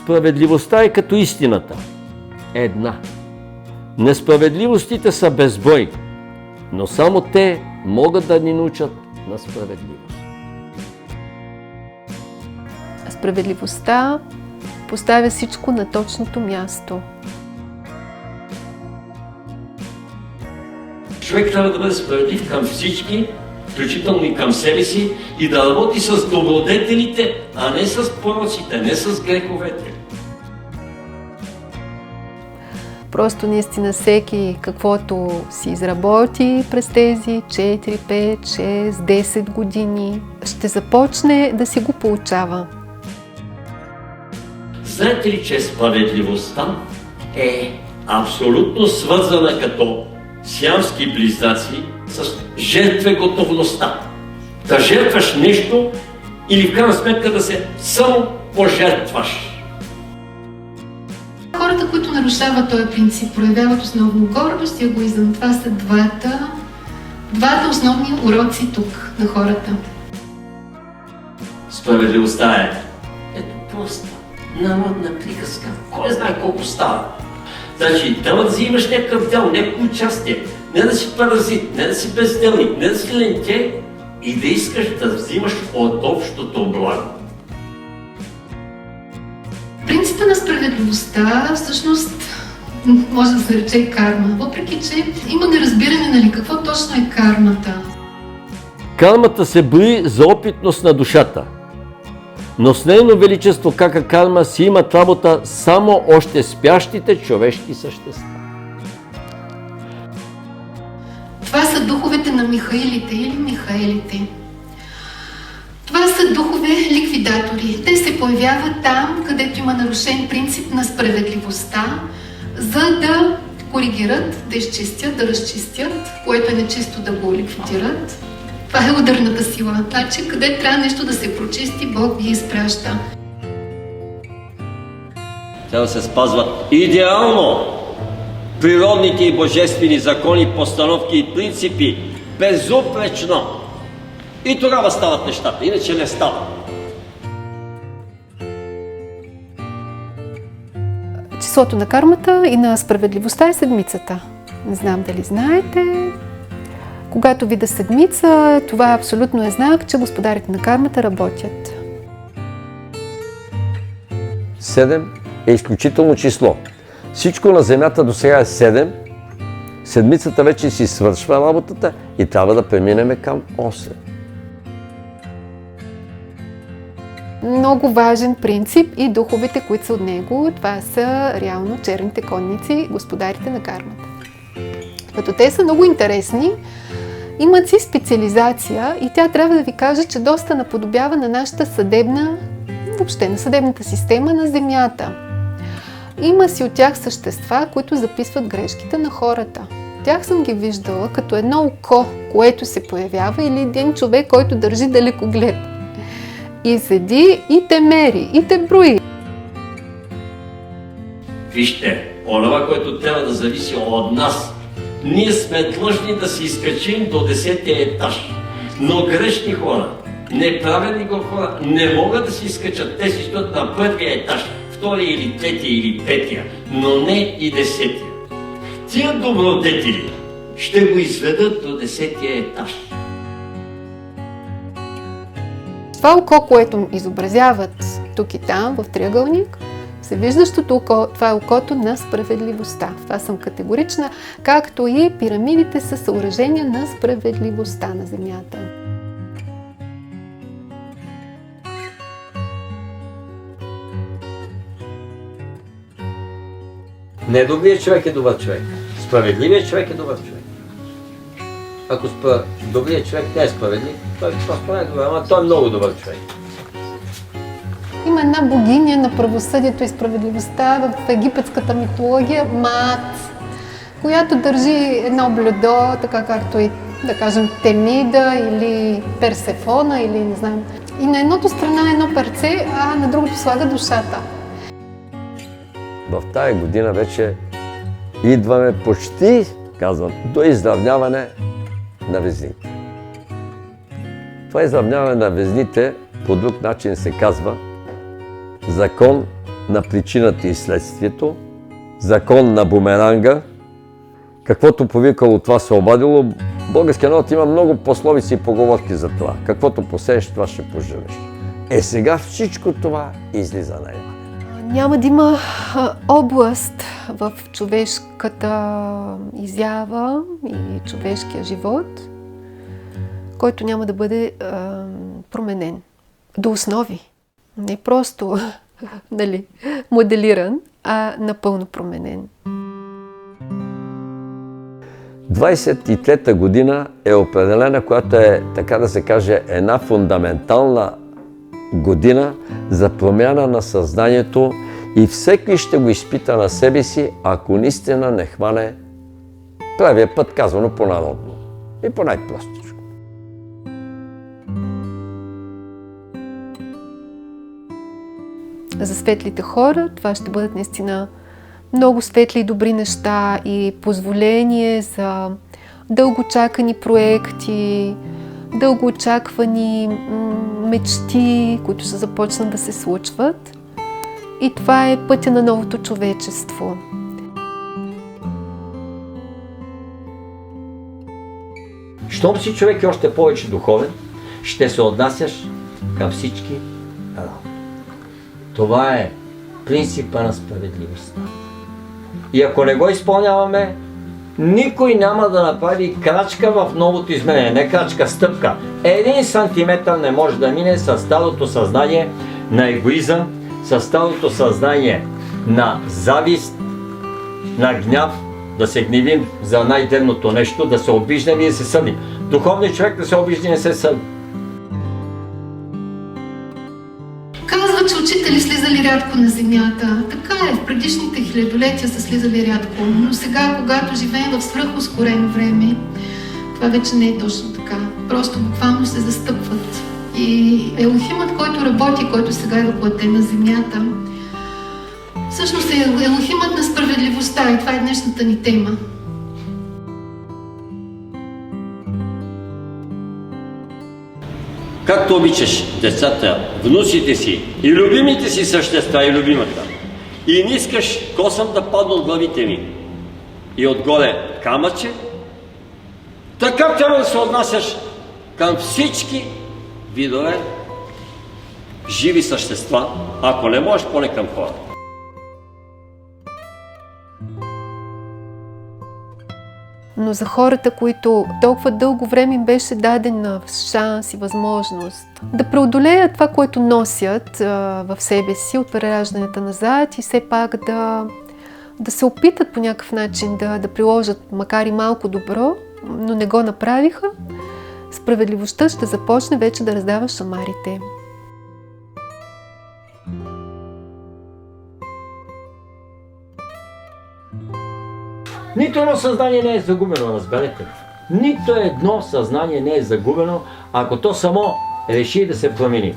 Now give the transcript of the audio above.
Справедливостта е като истината. Една. Несправедливостите са безброй, но само те могат да ни научат на справедливост. Справедливостта поставя всичко на точното място. Човек трябва да бъде справедлив към всички, включително и към себе си, и да работи с добродетелите, а не с пороците, не с греховете. Просто наистина всеки каквото си изработи през тези 4, 5, 6, 10 години, ще започне да си го получава. Знаете ли, че справедливостта е абсолютно свързана като сиамски близнаци с жертвеготовността? Да жертваш нещо или в крайна сметка да се само пожертваш. Хората, които нарушават този принцип, проявяват основно гордост и егоизъм. Това са двата основни уроци тук на хората. Справедливостта е ето проста, народна приказка. Кой знае колко става? Значи, трябва да взимаш някакъв дял, някакво участие. Не да си паразит, не да си безделник, не да си лентяй и да искаш да взимаш от общото благо. Принципът на справедливостта всъщност може да се нарече карма, въпреки че има неразбиране, нали, какво точно е кармата. Кармата се брои за опитност на душата, но с нейно величество кака карма си имат работа само още спящите човешки същества. Това са духовете на Михаилите или Михаелите. Това са духове ликвидатори. Те се появяват там, където има нарушен принцип на справедливостта, за да коригират, да изчистят, да разчистят, което е нечисто да го ликвидират. Това е ударната сила. Значи, къде трябва нещо да се прочисти, Бог ги изпраща. Трябва да се спазват идеално природните и божествени закони, постановки и принципи, безупречно. И тогава стават нещата, иначе не стават. Числото на кармата и на справедливостта е седмицата. Не знам дали знаете. Когато видя седмица, това абсолютно е знак, че господарите на кармата работят. 7 е изключително число. Всичко на Земята до сега е 7. Седмицата вече си свършва работата и трябва да преминем към 8. Много важен принцип и духовете, които са от него, това са реално черните конници, господарите на кармата. Като те са много интересни, имат си специализация и тя трябва да ви кажа, че доста наподобява на нашата съдебна, въобще на съдебната система на Земята. Има си от тях същества, които записват грешките на хората. Тях съм ги виждала като едно око, което се появява, или един човек, който държи далекоглед. И седи, и те мери, и те брои. Вижте, онова, което трябва да зависи от нас. Ние сме длъжни да се изкачим до 10-тия етаж. Но грешни хора, неправедни хора не могат да се изкачат. Те си стоят на първия етаж, втория или третия или петия, но не и 10-тия. Тия добродетели ще го изведат до 10-тия етаж. Това око, което изобразяват тук и там, в триъгълник, всевиждащото око, това е окото на справедливостта. Това съм категорична, както и пирамидите са съоръжения на справедливостта на Земята. Недобрият човек е добър човек. Справедливият човек е добър човек. Ако добрият човек не е справедлив, той просто не е добър, ама той е много добър човек. Има една богиня на правосъдието и справедливостта в египетската митология, Маат, която държи едно блюдо, така както и, да кажем, Темида или Персефона, или не знам. И на едното страна е едно перце, а на другото слага душата. В тая година вече идваме почти, казвам, до изравняване на везните. Това изравняване на везните по друг начин се казва закон на причината и следствието, закон на бумеранга, каквото повикало, това се обадило. Българският народ има много пословици и поговорки за това. Каквото посееш, това ще поживеш. Сега всичко това излиза наяве. Няма да има област в човешката изява и човешкия живот, който няма да бъде променен до основи. Не просто моделиран, а напълно променен. 23-та година е определена, която е, така да се каже, една фундаментална година за промяна на съзнанието и всеки ще го изпита на себе си, ако наистина не хване правия път, казано по-народно и по най-простичко. За светлите хора това ще бъдат наистина много светли и добри неща и позволение за дългоочаквани проекти, дългоочаквани мечти, които ще започнат да се случват. И това е пътя на новото човечество. Щом си човек и още повече духовен, ще се отнасяш към всички работи. Това е принципа на справедливостта. И ако не го изпълняваме, никой няма да направи крачка в новото изменение. Не крачка, стъпка. 1 сантиметър не може да мине с старото съзнание на егоизъм, с старото съзнание на завист, на гняв, да се гневим за най-дребното нещо, да се обиждаме и да се съдим. Духовният човек да се обижда и не се съди. Казва, че учители слизали рядко на земята. Така е, в предишните хилядолетия са слизали рядко. Но сега, когато живеем в свръхускорено време, това вече не е точно така. Просто буквално се застъпват. И Елохимът, който работи, който сега е въплътен на земята, всъщност е Елохимът на справедливостта и това е днешната ни тема. Както обичаш децата, внуците си и любимите си същества и любимата, и не искаш косъм да падне от главите ми и отгоре камъче, така трябва да се отнасяш към всички видове живи същества, ако не можеш, поне към хора. Но за хората, които толкова дълго време им беше даден шанс и възможност да преодолеят това, което носят в себе си от прераждането назад и все пак да се опитат по някакъв начин да приложат макар и малко добро, но не го направиха, справедливостта ще започне вече да раздава шамарите. Нито едно съзнание не е загубено, разберете. Нито едно съзнание не е загубено, ако то само реши да се промени.